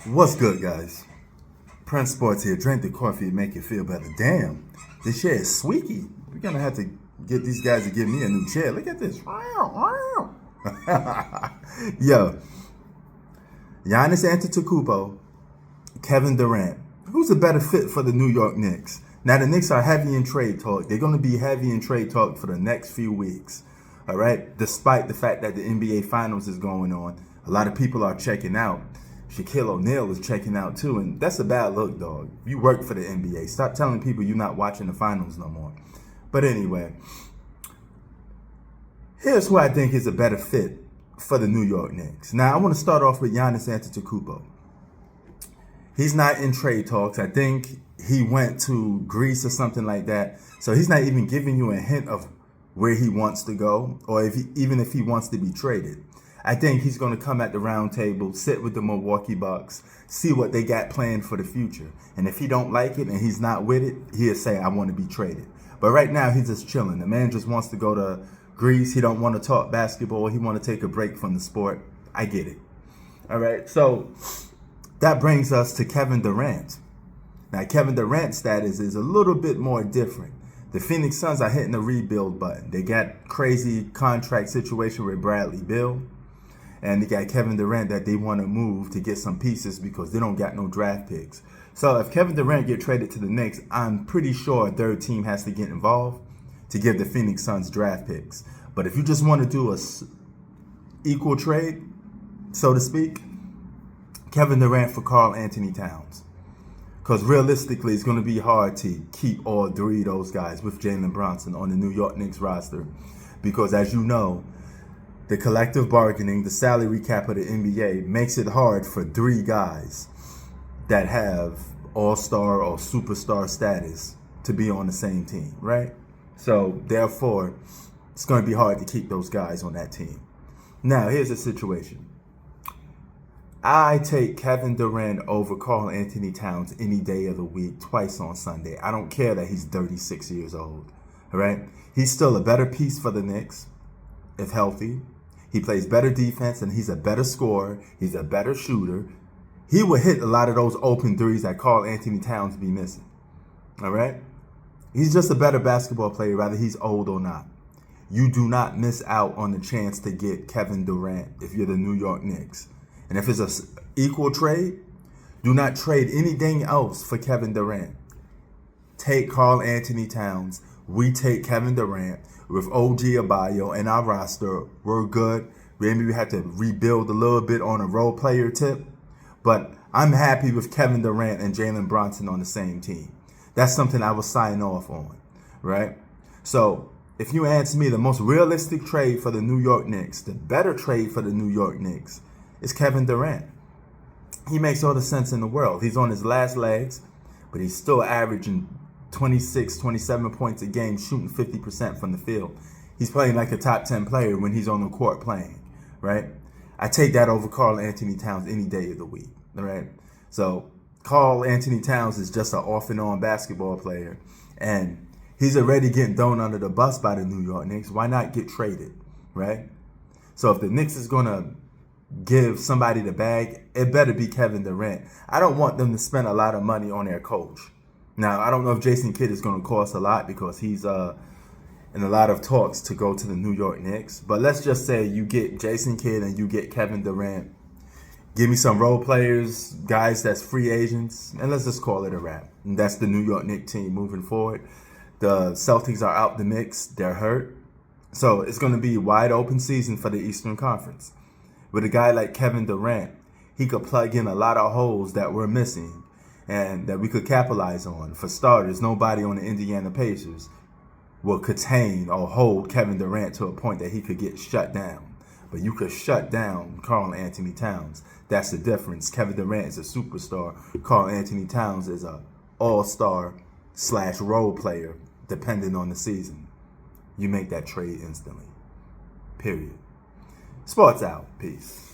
What's good, guys? Prince Sports here. Drink the coffee and make you feel better. Damn, this chair is squeaky. We're gonna have to get these guys to give me a new chair. Look at this. Yo, Giannis Antetokounmpo, Kevin Durant. Who's a better fit for the New York Knicks? Now, the Knicks are heavy in trade talk. They're going to be heavy in trade talk for the next few weeks. All right? Despite the fact that the NBA Finals is going on, a lot of people are checking out. Shaquille O'Neal is checking out too, and that's a bad look, dog. You work for the NBA. Stop telling people you're not watching the finals no more. But anyway, here's who I think is a better fit for the New York Knicks. Now, I want to start off with Giannis Antetokounmpo. He's not in trade talks. I think he went to Greece or something like that. So he's not even giving you a hint of where he wants to go, or even if he wants to be traded. I think he's going to come at the round table, sit with the Milwaukee Bucks, see what they got planned for the future. And if he don't like it and he's not with it, he'll say, I want to be traded. But right now, he's just chilling. The man just wants to go to Greece. He don't want to talk basketball. He want to take a break from the sport. I get it. All right. So that brings us to Kevin Durant. Now, Kevin Durant's status is a little bit more different. The Phoenix Suns are hitting the rebuild button. They got crazy contract situation with Bradley Beal. And they got Kevin Durant that they want to move to get some pieces because they don't got no draft picks. So if Kevin Durant get traded to the Knicks, I'm pretty sure a third team has to get involved to give the Phoenix Suns draft picks. But if you just want to do a equal trade, so to speak, Kevin Durant for Karl Anthony Towns. Because realistically, it's going to be hard to keep all three of those guys with Jalen Brunson on the New York Knicks roster. Because as you know, the collective bargaining, the salary cap of the NBA makes it hard for three guys that have all-star or superstar status to be on the same team, right? So therefore, it's going to be hard to keep those guys on that team. Now, here's the situation. I take Kevin Durant over Karl Anthony Towns any day of the week, twice on Sunday. I don't care that he's 36 years old, all right? He's still a better piece for the Knicks, if healthy. He plays better defense, and he's a better scorer. He's a better shooter. He will hit a lot of those open threes that Karl Anthony Towns be missing, all right? He's just a better basketball player, whether he's old or not. You do not miss out on the chance to get Kevin Durant if you're the New York Knicks. And if it's an equal trade, do not trade anything else for Kevin Durant. Take Karl Anthony Towns. We take Kevin Durant. With OG Abayo and our roster, we're good. Maybe we have to rebuild a little bit on a role player tip. But I'm happy with Kevin Durant and Jalen Brunson on the same team. That's something I will sign off on, right? So if you ask me, the most realistic trade for the New York Knicks, the better trade for the New York Knicks, is Kevin Durant. He makes all the sense in the world. He's on his last legs, but he's still averaging 26, 27 points a game, shooting 50% from the field. He's playing like a top 10 player when he's on the court playing, right? I take that over Karl Anthony Towns any day of the week, all right? So Karl Anthony Towns is just an off and on basketball player, and he's already getting thrown under the bus by the New York Knicks. Why not get traded, right? So if the Knicks is going to give somebody the bag, it better be Kevin Durant. I don't want them to spend a lot of money on their coach. Now, I don't know if Jason Kidd is going to cost a lot because he's in a lot of talks to go to the New York Knicks. But let's just say you get Jason Kidd and you get Kevin Durant. Give me some role players, guys that's free agents, and let's just call it a wrap. And that's the New York Knicks team moving forward. The Celtics are out the mix. They're hurt. So it's going to be a wide open season for the Eastern Conference. With a guy like Kevin Durant, he could plug in a lot of holes that we're missing and that we could capitalize on. For starters, nobody on the Indiana Pacers will contain or hold Kevin Durant to a point that he could get shut down. But you could shut down Karl Anthony Towns. That's the difference. Kevin Durant is a superstar. Karl Anthony Towns is a all-star / role player, depending on the season. You make that trade instantly. Period. Sports out. Peace.